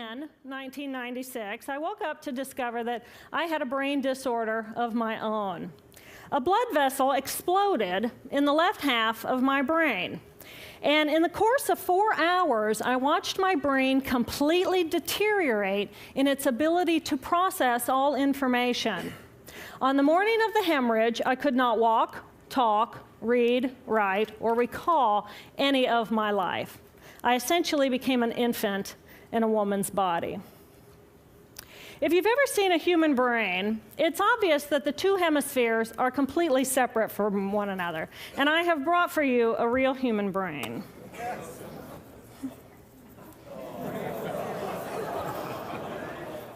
10, 1996, I woke up to discover that I had a brain disorder of my own. A blood vessel exploded in the left half of my brain. And in the course of 4 hours, I watched my brain completely deteriorate in its ability to process all information. On the morning of the hemorrhage, I could not walk, talk, read, write, or recall any of my life. I essentially became an infant in a woman's body. If you've ever seen a human brain, it's obvious that the two hemispheres are completely separate from one another. And I have brought for you a real human brain.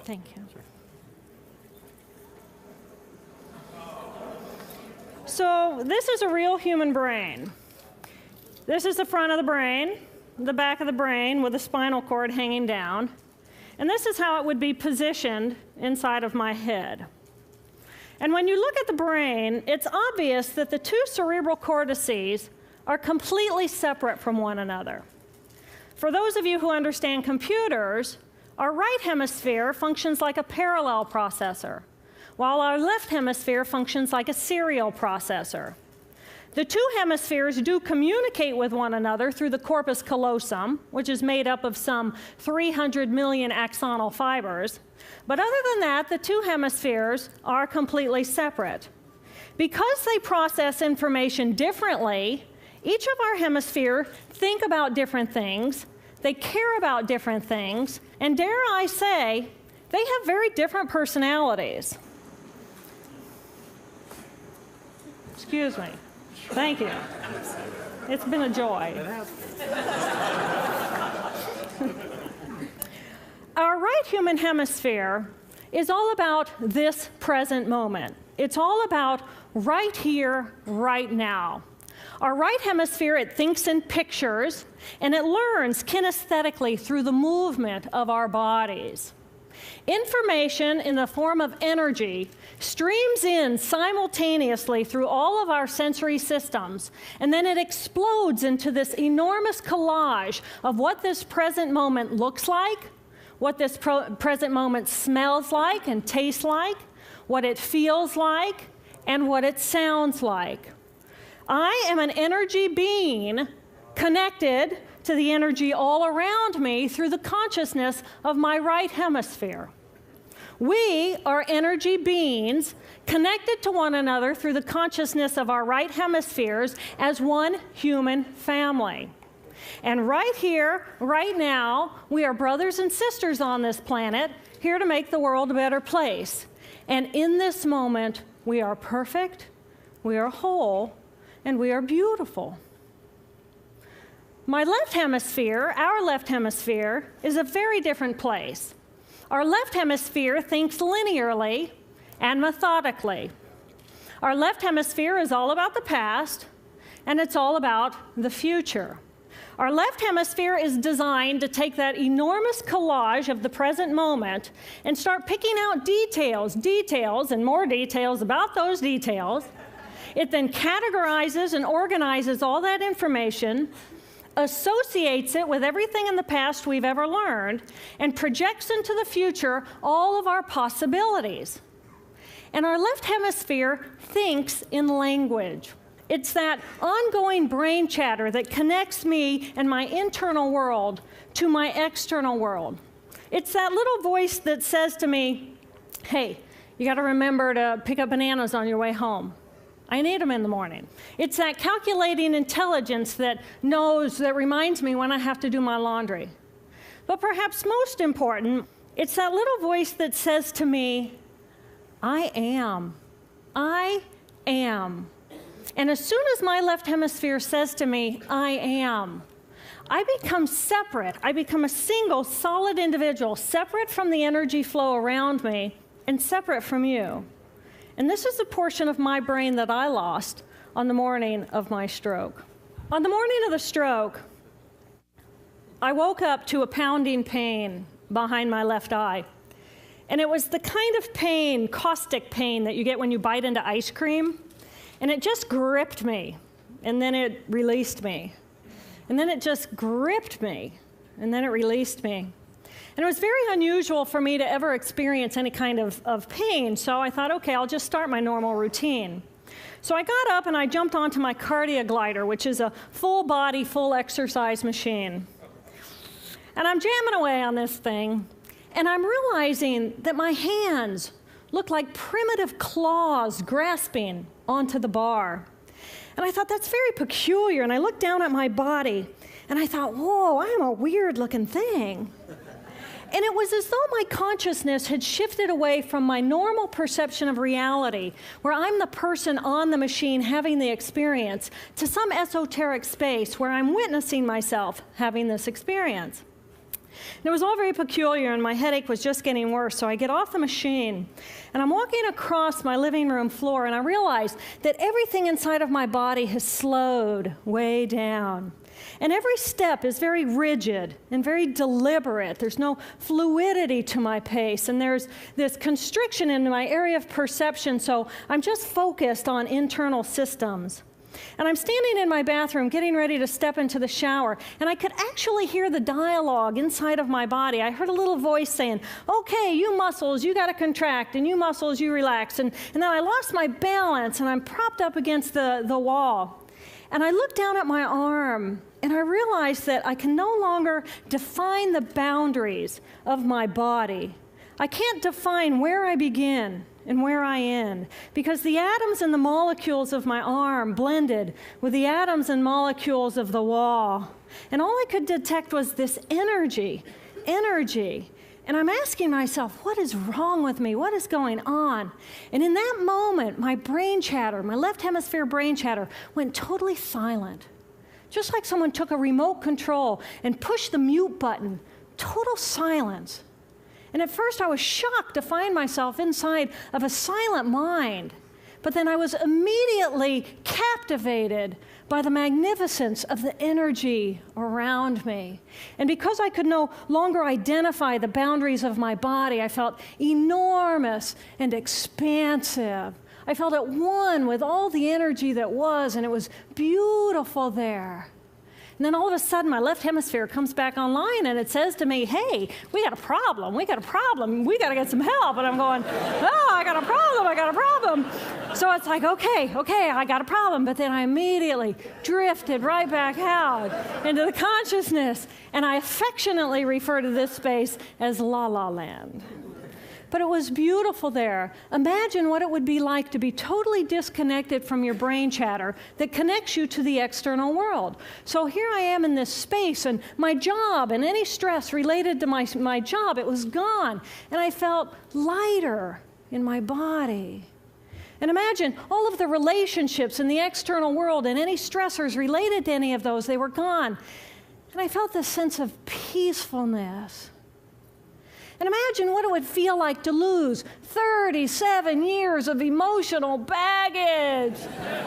Thank you. So this is a real human brain. This is the front of the brain, the back of the brain with the spinal cord hanging down. And this is how it would be positioned inside of my head. And when you look at the brain, it's obvious that the two cerebral cortices are completely separate from one another. For those of you who understand computers, our right hemisphere functions like a parallel processor, while our left hemisphere functions like a serial processor. The two hemispheres do communicate with one another through the corpus callosum, which is made up of some 300 million axonal fibers. But other than that, the two hemispheres are completely separate. Because they process information differently, each of our hemispheres think about different things, they care about different things, and dare I say, they have very different personalities. Excuse me. Thank you. It's been a joy. Our right human hemisphere is all about this present moment. It's all about right here, right now. Our right hemisphere, it thinks in pictures, and it learns kinesthetically through the movement of our bodies. Information in the form of energy streams in simultaneously through all of our sensory systems, and then it explodes into this enormous collage of what this present moment looks like, what this present moment smells like and tastes like, what it feels like, and what it sounds like. I am an energy being connected to the energy all around me through the consciousness of my right hemisphere. We are energy beings connected to one another through the consciousness of our right hemispheres as one human family. And right here, right now, we are brothers and sisters on this planet, here to make the world a better place. And in this moment, we are perfect, we are whole, and we are beautiful. My left hemisphere, our left hemisphere, is a very different place. Our left hemisphere thinks linearly and methodically. Our left hemisphere is all about the past, and it's all about the future. Our left hemisphere is designed to take that enormous collage of the present moment and start picking out details, and more details about those details. It then categorizes and organizes all that information, associates it with everything in the past we've ever learned, and projects into the future all of our possibilities. And our left hemisphere thinks in language. It's that ongoing brain chatter that connects me and my internal world to my external world. It's that little voice that says to me, hey, you got to remember to pick up bananas on your way home. I need them in the morning. It's that calculating intelligence that reminds me when I have to do my laundry. But perhaps most important, it's that little voice that says to me, I am. I am. And as soon as my left hemisphere says to me, I am, I become separate. I become a single, solid individual, separate from the energy flow around me and separate from you. And this is the portion of my brain that I lost on the morning of my stroke. On the morning of the stroke, I woke up to a pounding pain behind my left eye. And it was the kind of pain, caustic pain, that you get when you bite into ice cream. And it just gripped me, and then it released me. And then it just gripped me, and then it released me. And it was very unusual for me to ever experience any kind of pain, so I thought, okay, I'll just start my normal routine. So I got up and I jumped onto my cardio glider, which is a full body, full exercise machine. And I'm jamming away on this thing, and I'm realizing that my hands look like primitive claws grasping onto the bar. And I thought, that's very peculiar. And I looked down at my body, and I thought, whoa, I am a weird-looking thing. And it was as though my consciousness had shifted away from my normal perception of reality, where I'm the person on the machine having the experience, to some esoteric space where I'm witnessing myself having this experience. And it was all very peculiar, and my headache was just getting worse, so I get off the machine, and I'm walking across my living room floor, and I realize that everything inside of my body has slowed way down. And every step is very rigid and very deliberate. There's no fluidity to my pace, and there's this constriction in my area of perception, so I'm just focused on internal systems. And I'm standing in my bathroom getting ready to step into the shower, and I could actually hear the dialogue inside of my body. I heard a little voice saying, okay, you muscles, you got to contract, and you muscles, you relax. And then I lost my balance, and I'm propped up against the wall. And I looked down at my arm, and I realized that I can no longer define the boundaries of my body. I can't define where I begin and where I end, because the atoms and the molecules of my arm blended with the atoms and molecules of the wall. And all I could detect was this energy. And I'm asking myself, what is wrong with me? What is going on? And in that moment, my brain chatter, my left hemisphere brain chatter, went totally silent. Just like someone took a remote control and pushed the mute button. Total silence. And at first I was shocked to find myself inside of a silent mind. But then I was immediately captivated by the magnificence of the energy around me. And because I could no longer identify the boundaries of my body, I felt enormous and expansive. I felt at one with all the energy that was, and it was beautiful there. And then all of a sudden, my left hemisphere comes back online, and it says to me, hey, we got a problem, we got to get some help. And I'm going, oh, I got a problem. So it's like, okay, I got a problem. But then I immediately drifted right back out into the consciousness, and I affectionately refer to this space as La La Land. But it was beautiful there. Imagine what it would be like to be totally disconnected from your brain chatter that connects you to the external world. So here I am in this space, and my job and any stress related to my job, it was gone. And I felt lighter in my body. And imagine all of the relationships in the external world and any stressors related to any of those, they were gone. And I felt this sense of peacefulness. And imagine what it would feel like to lose 37 years of emotional baggage.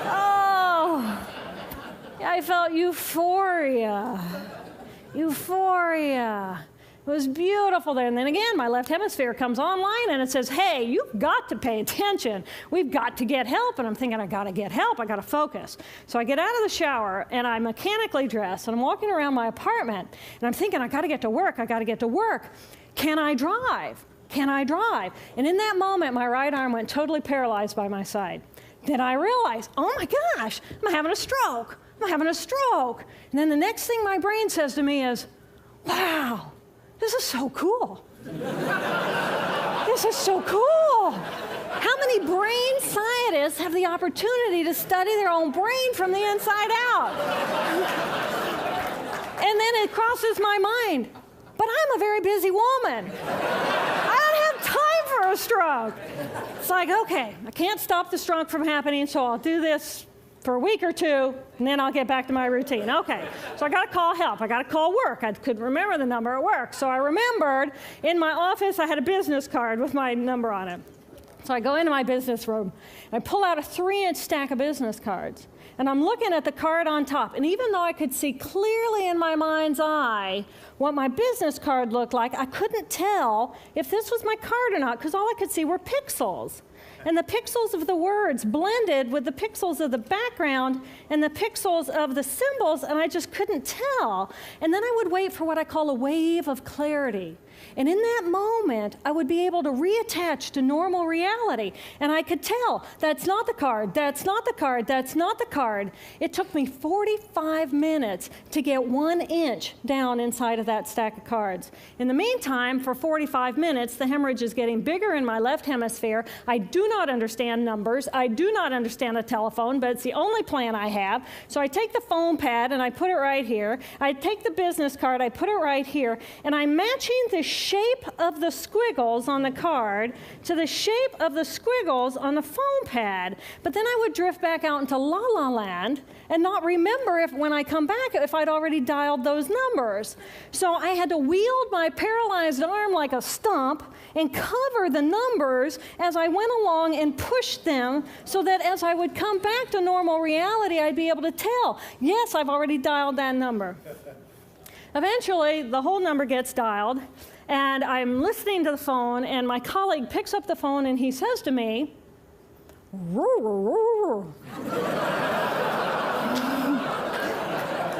Oh, I felt euphoria. It was beautiful there. And then again, my left hemisphere comes online, and it says, hey, you've got to pay attention. We've got to get help. And I'm thinking, I got to get help. I got to focus. So I get out of the shower, and I'm mechanically dressed, and I'm walking around my apartment, and I'm thinking, I got to get to work. Can I drive? And in that moment, my right arm went totally paralyzed by my side. Then I realized, oh my gosh, I'm having a stroke. And then the next thing my brain says to me is, wow, this is so cool. How many brain scientists have the opportunity to study their own brain from the inside out? And then it crosses my mind, but I'm a very busy woman. I don't have time for a stroke. It's like, okay, I can't stop the stroke from happening, so I'll do this for a week or two, and then I'll get back to my routine. Okay, so I got to call help. I got to call work. I couldn't remember the number at work. So I remembered in my office I had a business card with my number on it. So I go into my business room, and I pull out a 3-inch stack of business cards. And I'm looking at the card on top. And even though I could see clearly in my mind's eye what my business card looked like, I couldn't tell if this was my card or not, because all I could see were pixels. And the pixels of the words blended with the pixels of the background and the pixels of the symbols, and I just couldn't tell. And then I would wait for what I call a wave of clarity. And in that moment, I would be able to reattach to normal reality. And I could tell, that's not the card, that's not the card, that's not the card. It took me 45 minutes to get 1 inch down inside of that stack of cards. In the meantime, for 45 minutes, the hemorrhage is getting bigger in my left hemisphere. I do not understand numbers. I do not understand a telephone, but it's the only plan I have. So I take the foam pad and I put it right here. I take the business card, I put it right here, and I'm matching the shape of the squiggles on the card to the shape of the squiggles on the foam pad. But then I would drift back out into La La Land and not remember if when I come back if I'd already dialed those numbers. So I had to wield my paralyzed arm like a stump and cover the numbers as I went along and pushed them so that as I would come back to normal reality, I'd be able to tell, yes, I've already dialed that number. Eventually, the whole number gets dialed, and I'm listening to the phone, and my colleague picks up the phone, and he says to me, "Roo, roo, roo."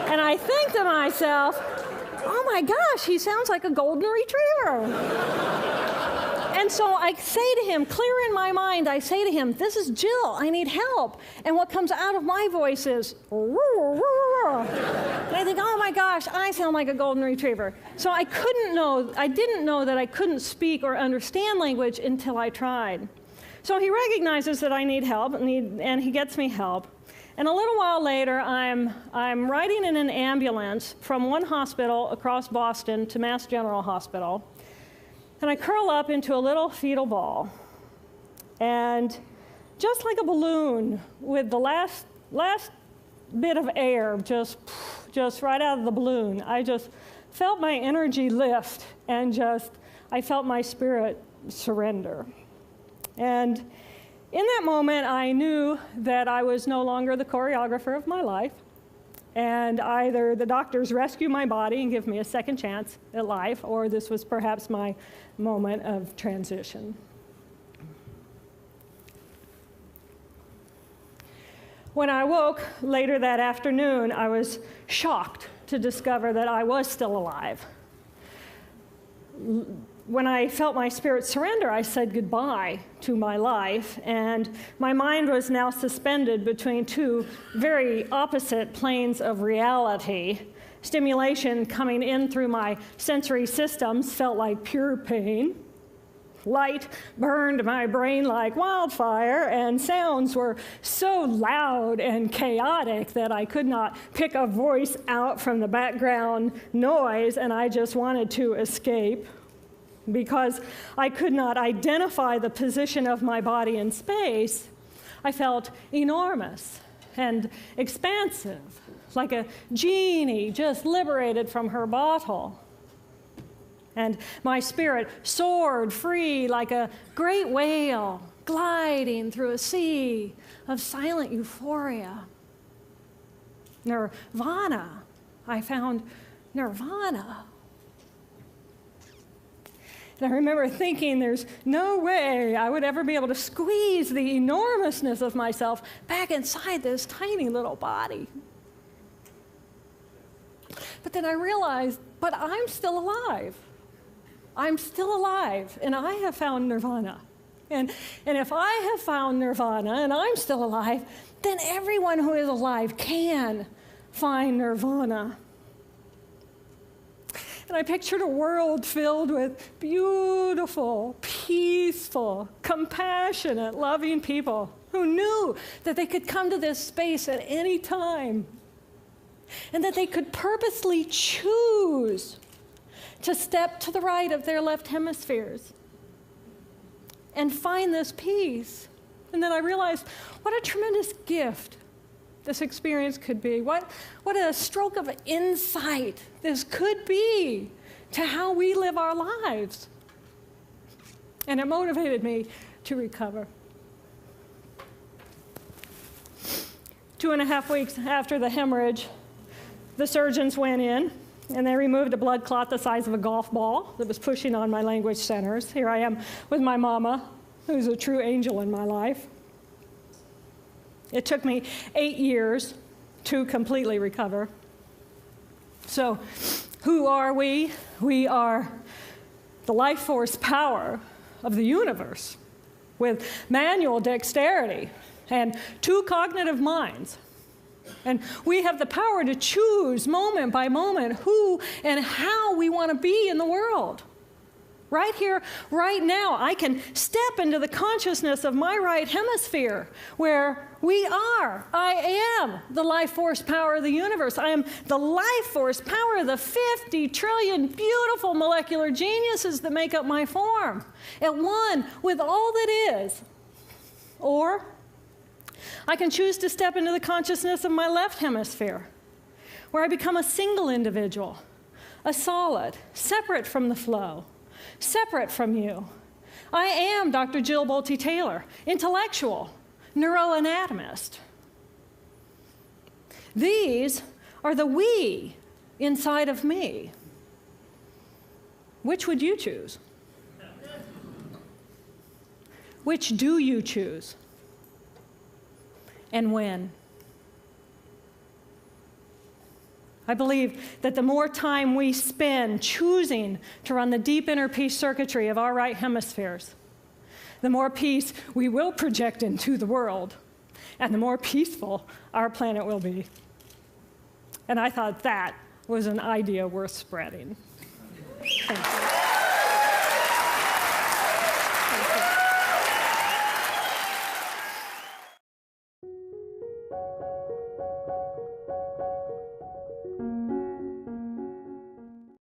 And I think to myself, oh my gosh, he sounds like a golden retriever. And so I say to him, clear in my mind, I say to him, this is Jill, I need help. And what comes out of my voice is, "Roo, roo, roo." And I think, oh my gosh, I sound like a golden retriever. So I didn't know that I couldn't speak or understand language until I tried. So he recognizes that I need help, and he gets me help. And a little while later, I'm riding in an ambulance from one hospital across Boston to Mass General Hospital. And I curl up into a little fetal ball. And just like a balloon with the last bit of air just right out of the balloon, I just felt my energy lift and I felt my spirit surrender. And in that moment, I knew that I was no longer the choreographer of my life. And either the doctors rescue my body and give me a second chance at life, or this was perhaps my moment of transition. When I woke later that afternoon, I was shocked to discover that I was still alive. When I felt my spirit surrender, I said goodbye to my life, and my mind was now suspended between two very opposite planes of reality. Stimulation coming in through my sensory systems felt like pure pain. Light burned my brain like wildfire, and sounds were so loud and chaotic that I could not pick a voice out from the background noise, and I just wanted to escape. Because I could not identify the position of my body in space, I felt enormous and expansive, like a genie just liberated from her bottle. And my spirit soared free like a great whale gliding through a sea of silent euphoria. Nirvana. I found Nirvana. And I remember thinking there's no way I would ever be able to squeeze the enormousness of myself back inside this tiny little body. But then I realized, but I'm still alive. I'm still alive, and I have found Nirvana. And if I have found Nirvana and I'm still alive, then everyone who is alive can find Nirvana. And I pictured a world filled with beautiful, peaceful, compassionate, loving people who knew that they could come to this space at any time and that they could purposely choose to step to the right of their left hemispheres and find this peace. And then I realized what a tremendous gift this experience could be. What a stroke of insight this could be to how we live our lives. And it motivated me to recover. 2.5 weeks after the hemorrhage, the surgeons went in and they removed a blood clot the size of a golf ball that was pushing on my language centers. Here I am with my mama, who's a true angel in my life. It took me 8 years to completely recover. So, who are we? We are the life force power of the universe with manual dexterity and 2 cognitive minds. And we have the power to choose moment by moment who and how we want to be in the world. Right here, right now, I can step into the consciousness of my right hemisphere where I am the life force power of the universe. I am the life force power of the 50 trillion beautiful molecular geniuses that make up my form, at one with all that is. Or I can choose to step into the consciousness of my left hemisphere, where I become a single individual, a solid, separate from the flow, separate from you. I am Dr. Jill Bolte Taylor, intellectual, neuroanatomist. These are the we inside of me. Which would you choose? Which do you choose? And when? I believe that the more time we spend choosing to run the deep inner peace circuitry of our right hemispheres, the more peace we will project into the world, and the more peaceful our planet will be. And I thought that was an idea worth spreading. Thank you.